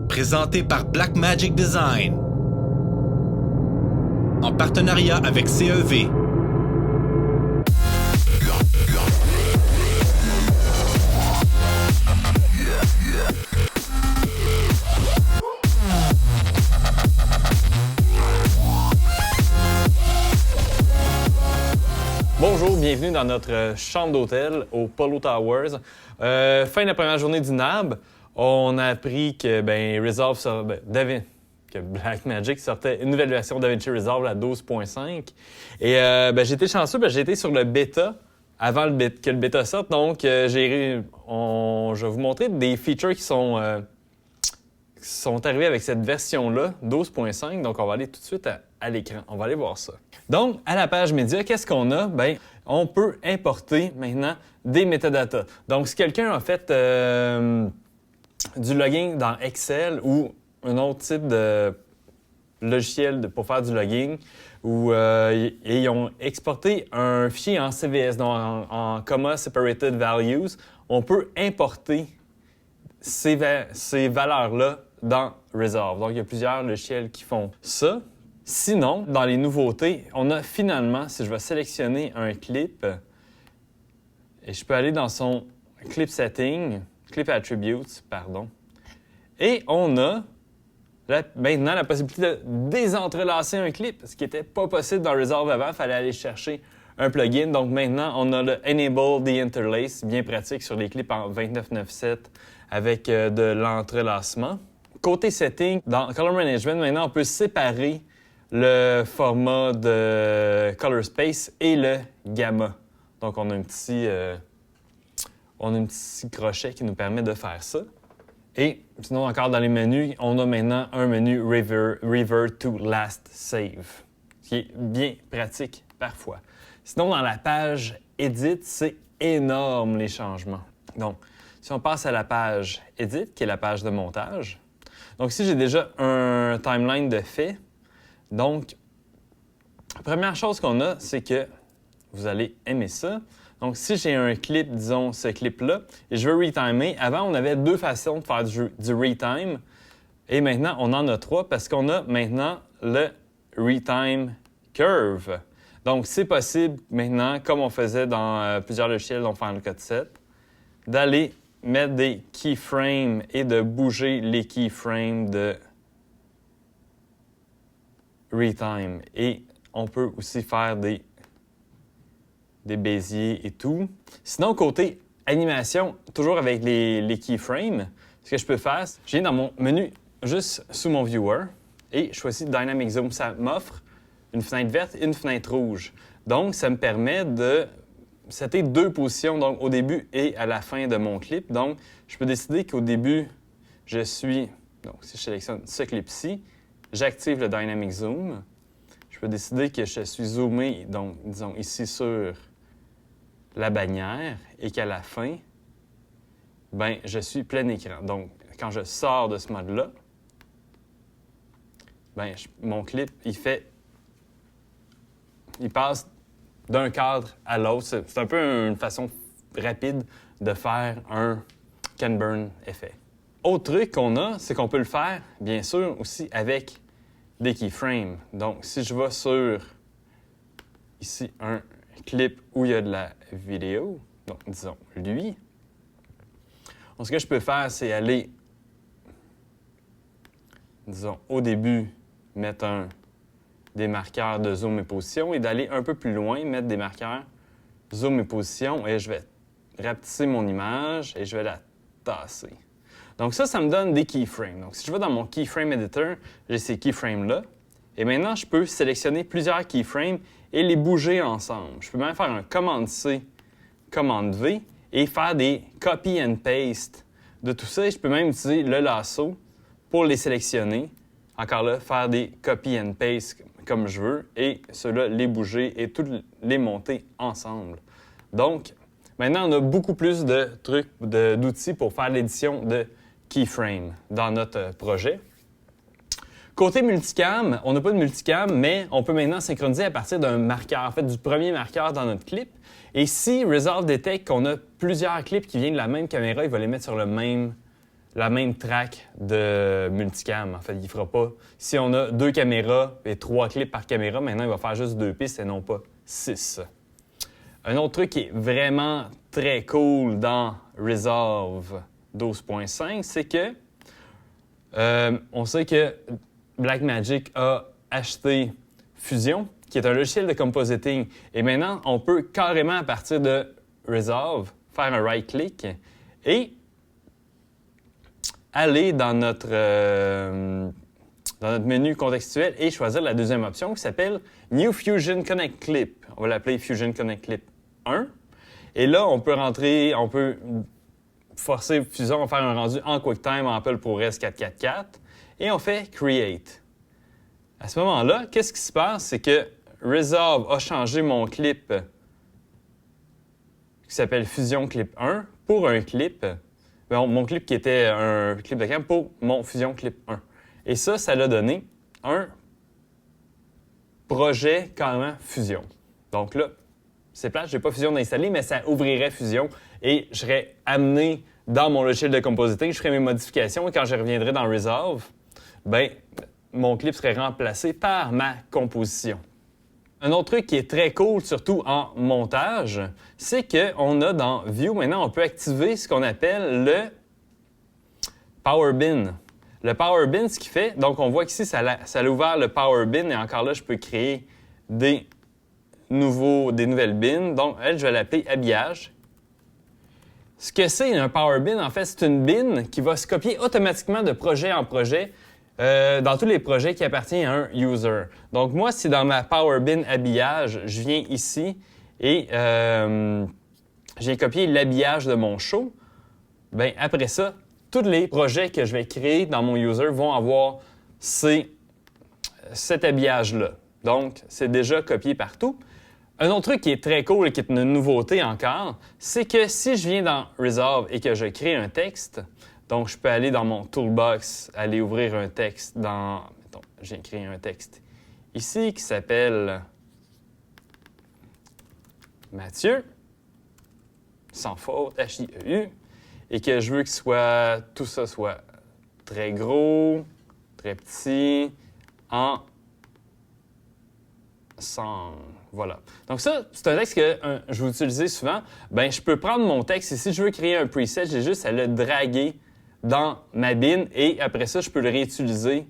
présenté par Blackmagic Design, en partenariat avec CEV. Bonjour, bienvenue dans notre chambre d'hôtel au Polo Towers. Fin de la première journée du NAB, on a appris que Resolve que Blackmagic sortait une nouvelle version d'DaVinci Resolve à 12.5. Et j'ai été chanceux parce que j'ai été sur le bêta avant que le bêta sorte. Donc, je vais vous montrer des features qui sont arrivés avec cette version-là, 12.5. Donc, on va aller tout de suite à l'écran. On va aller voir ça. Donc, à la page média, qu'est-ce qu'on a? On peut importer maintenant des métadatas. Donc, si quelqu'un a fait du logging dans Excel ou un autre type de logiciel pour faire du logging, et ils ont exporté un fichier en CVS, donc en Comma Separated Values, on peut importer ces valeurs-là dans Resolve. Donc, il y a plusieurs logiciels qui font ça. Sinon, dans les nouveautés, on a finalement, si je vais sélectionner un clip, et je peux aller dans son Clip Setting, Clip Attributes, et on a maintenant la possibilité de désentrelacer un clip, ce qui n'était pas possible dans Resolve avant, il fallait aller chercher un plugin. Donc maintenant, on a le Enable the Interlace, bien pratique sur les clips en 29.9.7 avec de l'entrelacement. Côté setting, dans Color Management, maintenant, on peut séparer le format de Color Space et le gamma. Donc, on a un petit crochet qui nous permet de faire ça. Et sinon, encore dans les menus, on a maintenant un menu Revert to Last Save, ce qui est bien pratique parfois. Sinon, dans la page Edit, c'est énorme les changements. Donc, si on passe à la page Edit, qui est la page de montage, donc ici, j'ai déjà un timeline de fait. Donc, la première chose qu'on a, c'est que vous allez aimer ça. Donc, si j'ai un clip, disons ce clip-là, et je veux retimer, avant, on avait deux façons de faire du retime. Et maintenant, on en a trois parce qu'on a maintenant le retime curve. Donc, c'est possible maintenant, comme on faisait dans plusieurs logiciels, dont Final Cut 7, d'aller mettre des keyframes et de bouger les keyframes de retime. Et on peut aussi faire des béziers et tout. Sinon, côté animation, toujours avec les keyframes, ce que je peux faire, je viens dans mon menu juste sous mon viewer et je choisis Dynamic Zoom. Ça m'offre une fenêtre verte et une fenêtre rouge. Donc, ça me permet de setter deux positions, donc au début et à la fin de mon clip. Donc, je peux décider qu'au début, donc si je sélectionne ce clip-ci, j'active le Dynamic Zoom. Je peux décider que je suis zoomé, donc disons ici sur la bannière et qu'à la fin, je suis plein écran. Donc, quand je sors de ce mode-là, mon clip, il passe d'un cadre à l'autre. C'est un peu une façon rapide de faire un Ken Burn effet. Autre truc qu'on a, c'est qu'on peut le faire, bien sûr, aussi avec des keyframes. Donc, si je vais sur, ici, un clip où il y a de la vidéo, donc, disons, lui, donc, ce que je peux faire, c'est aller, disons, au début, mettre des marqueurs de zoom et position et d'aller un peu plus loin, mettre des marqueurs zoom et position et je vais rapetisser mon image et je vais la tasser. Donc ça me donne des keyframes. Donc si je vais dans mon Keyframe Editor, j'ai ces keyframes-là. Et maintenant, je peux sélectionner plusieurs keyframes et les bouger ensemble. Je peux même faire un Command-C, Command-V et faire des copy and paste de tout ça. Et je peux même utiliser le lasso pour les sélectionner. Encore là, faire des copy and paste comme je veux et ceux-là, les bouger et toutes les monter ensemble. Donc, maintenant, on a beaucoup plus de trucs, d'outils pour faire l'édition de keyframes dans notre projet. Côté multicam, on n'a pas de multicam, mais on peut maintenant synchroniser à partir d'un marqueur, en fait, du premier marqueur dans notre clip. Et si Resolve détecte qu'on a plusieurs clips qui viennent de la même caméra, il va les mettre sur la même track de multicam. En fait, il fera pas... Si on a 2 caméras et 3 clips par caméra, maintenant, il va faire juste 2 pistes et non pas 6. Un autre truc qui est vraiment très cool dans Resolve 12.5, c'est que on sait que Blackmagic a acheté Fusion, qui est un logiciel de compositing. Et maintenant, on peut carrément, à partir de Resolve, faire un right-click et aller dans notre menu contextuel et choisir la deuxième option qui s'appelle New Fusion Connect Clip. On va l'appeler Fusion Connect Clip 1. Et là, on peut forcer Fusion à faire un rendu en QuickTime en Apple ProRes 444 et on fait Create. À ce moment-là, qu'est-ce qui se passe? C'est que Resolve a changé mon clip qui s'appelle Fusion Clip 1 pour un clip, mon clip qui était un clip de cam pour mon Fusion Clip 1. Et ça l'a donné un projet carrément Fusion. Donc là, c'est plate, j'ai pas Fusion d'installer, mais ça ouvrirait Fusion et je serais amené dans mon logiciel de compositing, je ferais mes modifications et quand je reviendrai dans Resolve, mon clip serait remplacé par ma composition. Un autre truc qui est très cool, surtout en montage, c'est qu'on a dans View, maintenant, on peut activer ce qu'on appelle le Power Bin. Le Power Bin, ce qu'il fait, donc on voit qu'ici, ça a ouvert le Power Bin et encore là, je peux créer des nouvelles bins. Donc, elle, je vais l'appeler habillage. Ce que c'est un Power Bin, en fait, c'est une bin qui va se copier automatiquement de projet en projet dans tous les projets qui appartiennent à un user. Donc, moi, si dans ma Power Bin habillage, je viens ici et j'ai copié l'habillage de mon show, après ça, tous les projets que je vais créer dans mon user vont avoir cet habillage-là. Donc, c'est déjà copié partout. Un autre truc qui est très cool et qui est une nouveauté encore, c'est que si je viens dans Resolve et que je crée un texte, donc je peux aller dans mon toolbox, aller ouvrir un texte dans... Mettons, j'ai créé un texte ici qui s'appelle Mathieu, sans faute, H-I-E-U, et que je veux que tout ça soit très gros, très petit, Voilà. Donc ça, c'est un texte que je vais utiliser souvent. Je peux prendre mon texte et si je veux créer un preset, j'ai juste à le draguer dans ma bin et après ça, je peux le réutiliser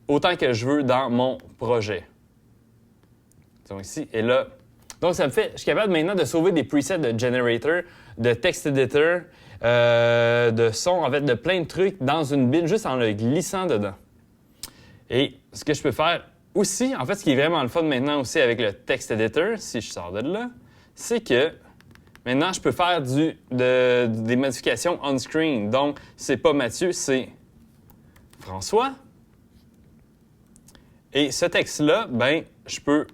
autant que je veux dans mon projet. Donc ici et là. Donc ça me fait, je suis capable maintenant de sauver des presets de generator, de text editor, de son, en fait, de plein de trucs dans une bin juste en le glissant dedans. Et ce que je peux faire aussi, en fait, ce qui est vraiment le fun maintenant aussi avec le text editor, si je sors de là, c'est que maintenant, je peux faire des modifications on-screen. Donc, c'est pas Mathieu, c'est François. Et ce texte-là, je peux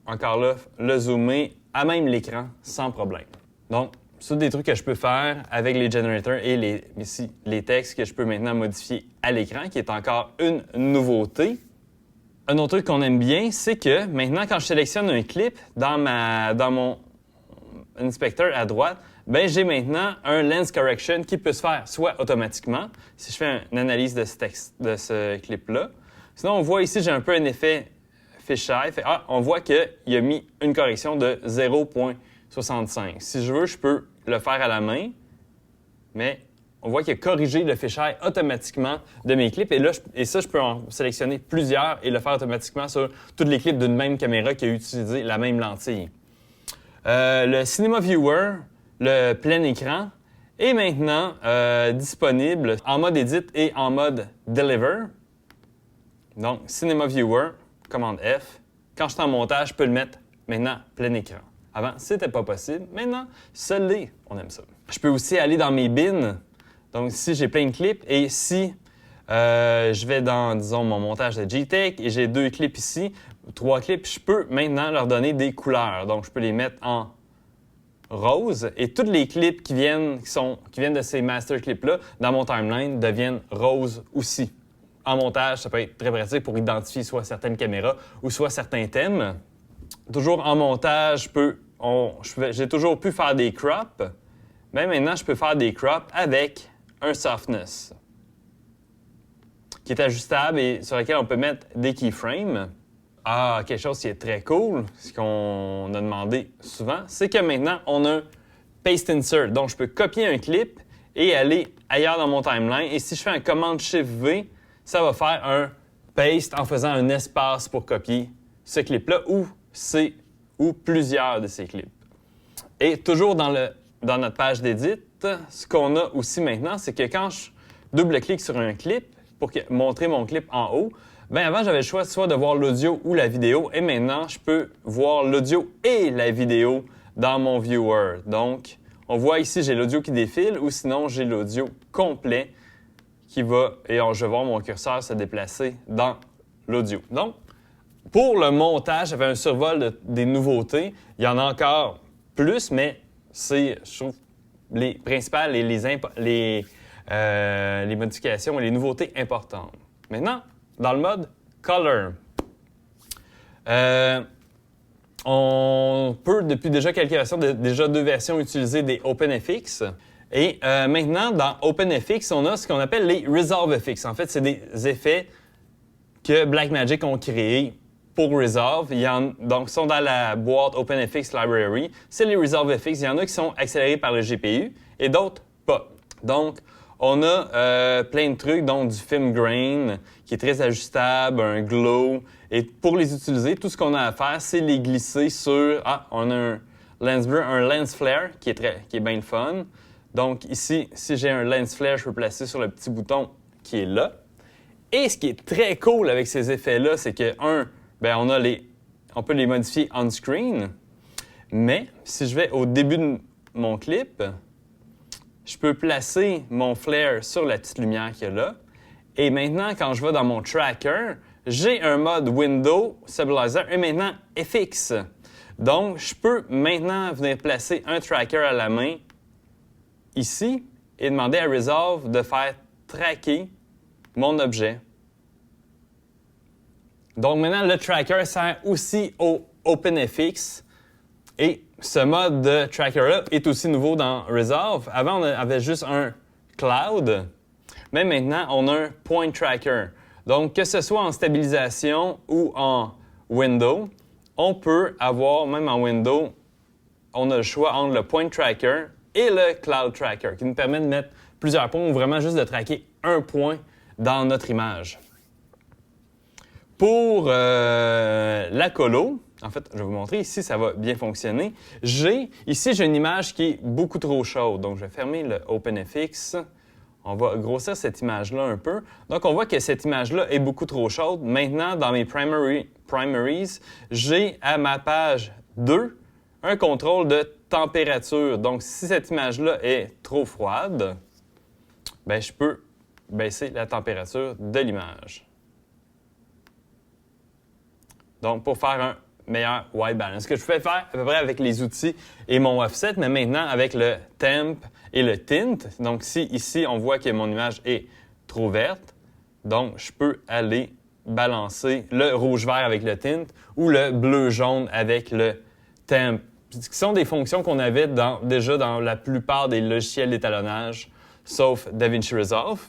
encore là le zoomer à même l'écran sans problème. Donc, c'est des trucs que je peux faire avec les generators et les textes que je peux maintenant modifier à l'écran, qui est encore une nouveauté. Un autre truc qu'on aime bien, c'est que maintenant, quand je sélectionne un clip dans mon inspecteur à droite, j'ai maintenant un lens correction qui peut se faire soit automatiquement, si je fais une analyse de ce clip-là. Sinon, on voit ici, j'ai un peu un effet fisheye. On voit qu'il a mis une correction de 0.65. Si je veux, je peux le faire à la main, mais on voit qu'il a corrigé le fisheye automatiquement de mes clips. Et ça, je peux en sélectionner plusieurs et le faire automatiquement sur tous les clips d'une même caméra qui a utilisé la même lentille. Le Cinema Viewer, le plein écran, est maintenant disponible en mode Edit et en mode Deliver. Donc, Cinema Viewer, commande F. Quand je suis en montage, je peux le mettre maintenant plein écran. Avant, c'était pas possible. Maintenant, ça l'est. On aime ça. Je peux aussi aller dans mes bins. Donc, si j'ai plein de clips et si je vais dans, disons, mon montage de GTech et j'ai 2 clips ici, 3 clips, je peux maintenant leur donner des couleurs. Donc, je peux les mettre en rose et tous les clips qui viennent de ces master clips-là dans mon timeline deviennent roses aussi. En montage, ça peut être très pratique pour identifier soit certaines caméras ou soit certains thèmes. Toujours en montage, j'ai toujours pu faire des crops. Mais maintenant, je peux faire des crops avec un softness qui est ajustable et sur lequel on peut mettre des keyframes. Ah, quelque chose qui est très cool, ce qu'on a demandé souvent, c'est que maintenant, on a un Paste Insert. Donc, je peux copier un clip et aller ailleurs dans mon timeline. Et si je fais un commande Shift-V, ça va faire un paste en faisant un espace pour copier ce clip-là ou plusieurs de ces clips. Et toujours dans notre page d'édit, ce qu'on a aussi maintenant, c'est que quand je double-clique sur un clip pour montrer mon clip en haut, bien avant, j'avais le choix soit de voir l'audio ou la vidéo, et maintenant, je peux voir l'audio et la vidéo dans mon viewer. Donc, on voit ici, j'ai l'audio qui défile, ou sinon, j'ai l'audio complet qui va, et je vais voir mon curseur se déplacer dans l'audio. Donc, pour le montage, j'avais un survol des nouveautés. Il y en a encore plus, mais c'est, je trouve, les principales et les modifications et les nouveautés importantes. Maintenant, dans le mode Color, on peut, depuis déjà quelques versions, déjà 2 versions, utiliser des OpenFX. Et maintenant, dans OpenFX, on a ce qu'on appelle les ResolveFX. En fait, c'est des effets que Blackmagic ont créés pour Resolve. Donc, ils sont dans la boîte OpenFX Library. C'est les ResolveFX. Il y en a qui sont accélérés par le GPU et d'autres pas. Donc, on a plein de trucs, donc du film grain qui est très ajustable, un glow. Et pour les utiliser, tout ce qu'on a à faire, c'est les glisser sur... Ah, on a un lens flare qui est bien le fun. Donc ici, si j'ai un lens flare, je peux placer sur le petit bouton qui est là. Et ce qui est très cool avec ces effets-là, c'est que, on peut les modifier on-screen. Mais si je vais au début de mon clip, je peux placer mon flare sur la petite lumière qu'il y a là. Et maintenant, quand je vais dans mon tracker, j'ai un mode Window, Stabilizer et maintenant FX. Donc, je peux maintenant venir placer un tracker à la main ici et demander à Resolve de faire tracker mon objet. Donc, maintenant, le tracker sert aussi au OpenFX. Et ce mode de tracker-là est aussi nouveau dans Resolve. Avant, on avait juste un cloud, mais maintenant, on a un point tracker. Donc, que ce soit en stabilisation ou en window, on peut avoir, même en window, on a le choix entre le point tracker et le cloud tracker, qui nous permet de mettre plusieurs points ou vraiment juste de traquer un point dans notre image. Pour la colo, en fait, je vais vous montrer ici, ça va bien fonctionner. Ici, j'ai une image qui est beaucoup trop chaude. Donc, je vais fermer le OpenFX. On va grossir cette image-là un peu. Donc, on voit que cette image-là est beaucoup trop chaude. Maintenant, dans mes primaries, j'ai à ma page 2 un contrôle de température. Donc, si cette image-là est trop froide, bien, je peux baisser la température de l'image. Donc, pour faire un meilleur white balance. Ce que je peux faire à peu près avec les outils et mon offset, mais maintenant avec le temp et le tint. Donc, si ici, on voit que mon image est trop verte, donc je peux aller balancer le rouge-vert avec le tint ou le bleu-jaune avec le temp. Ce sont des fonctions qu'on avait déjà dans la plupart des logiciels d'étalonnage, sauf DaVinci Resolve.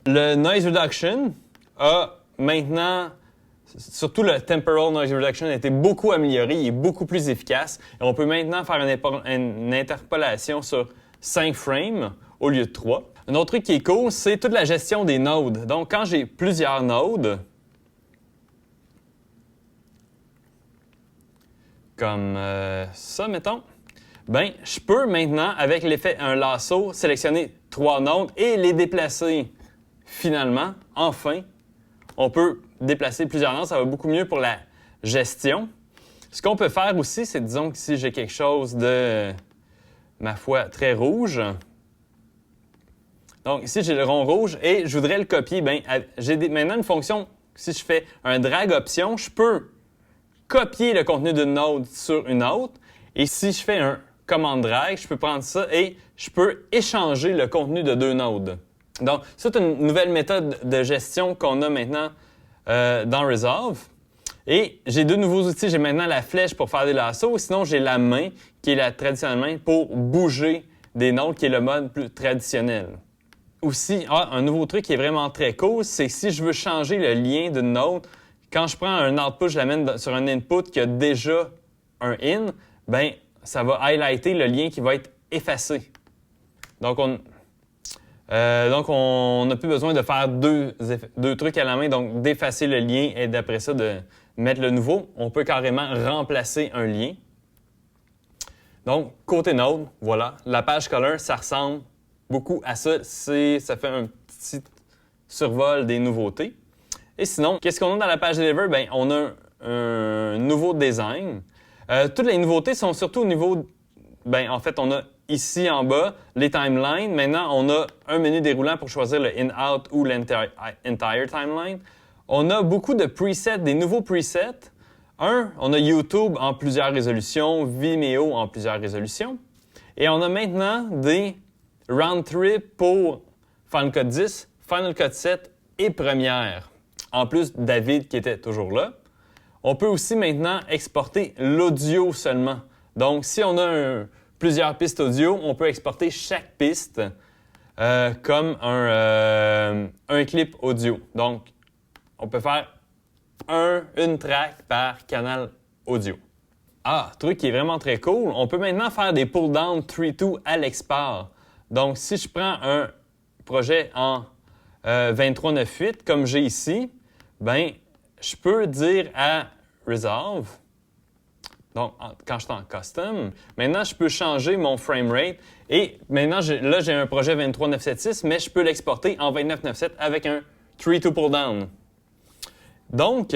Le Noise Reduction a maintenant... Surtout le Temporal Noise Reduction a été beaucoup amélioré, il est beaucoup plus efficace. Et on peut maintenant faire une interpolation sur 5 frames au lieu de 3. Un autre truc qui est cool, c'est toute la gestion des nodes. Donc, quand j'ai plusieurs nodes, comme ça, mettons, bien, je peux maintenant, avec l'effet un lasso, sélectionner 3 nodes et les déplacer. Finalement, enfin, on peut déplacer plusieurs nodes, ça va beaucoup mieux pour la gestion. Ce qu'on peut faire aussi, c'est, disons que si j'ai quelque chose de, ma foi, très rouge. Donc ici, j'ai le rond rouge et je voudrais le copier. Bien, j'ai maintenant une fonction, si je fais un drag option, je peux copier le contenu d'une node sur une autre. Et si je fais un command drag, je peux prendre ça et je peux échanger le contenu de 2 nodes. Donc, c'est une nouvelle méthode de gestion qu'on a maintenant dans Resolve. Et j'ai 2 nouveaux outils. J'ai maintenant la flèche pour faire des lassos. Sinon, j'ai la main, qui est la traditionnelle main, pour bouger des nodes, qui est le mode plus traditionnel. aussi, un nouveau truc qui est vraiment très cool, c'est que si je veux changer le lien d'une node, quand je prends un output, je l'amène sur un input qui a déjà un in, ben ça va highlighter le lien qui va être effacé. Donc, on n'a plus besoin de faire deux trucs à la main, donc d'effacer le lien et d'après ça de mettre le nouveau. On peut carrément remplacer un lien. Donc, côté Node, voilà, la page color, ça ressemble beaucoup à ça. Ça fait un petit survol des nouveautés. Et sinon, qu'est-ce qu'on a dans la page Deliver? Bien, on a un nouveau design. Toutes les nouveautés sont surtout au niveau... en fait, on a ici en bas les timelines. Maintenant, on a un menu déroulant pour choisir le in-out ou l'entire timeline. On a beaucoup de presets, des nouveaux presets. On a YouTube en plusieurs résolutions, Vimeo en plusieurs résolutions. Et on a maintenant des round trip pour Final Cut 10, Final Cut 7 et Premiere. En plus, David qui était toujours là. On peut aussi maintenant exporter l'audio seulement. Donc, si on a plusieurs pistes audio, on peut exporter chaque piste comme un clip audio. Donc, on peut faire une track par canal audio. Truc qui est vraiment très cool, on peut maintenant faire des pull-down 3.2 à l'export. Donc, si je prends un projet en 23.9.8, comme j'ai ici, je peux dire à Resolve, donc quand je suis en custom, maintenant je peux changer mon framerate et maintenant là j'ai un projet 23.9.7.6, mais je peux l'exporter en 29.9.7 avec un 3.2 pull-down. Donc,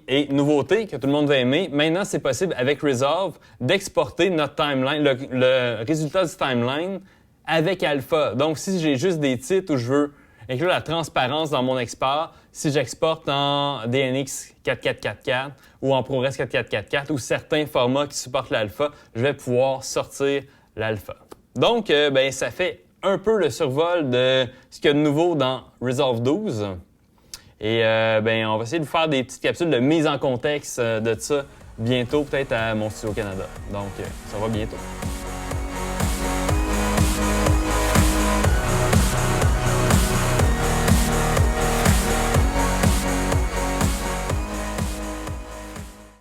et nouveauté que tout le monde va aimer, maintenant c'est possible avec Resolve d'exporter notre timeline, le résultat du timeline avec Alpha. Donc, si j'ai juste des titres où je veux inclure la transparence dans mon export, si j'exporte en DNX 4444 ou en ProRes 4444 ou certains formats qui supportent l'alpha, je vais pouvoir sortir l'alpha. Donc, ça fait un peu le survol de ce qu'il y a de nouveau dans Resolve 12. Et on va essayer de vous faire des petites capsules de mise en contexte de ça bientôt, peut-être à Mon Studio Canada. Donc, ça va bientôt.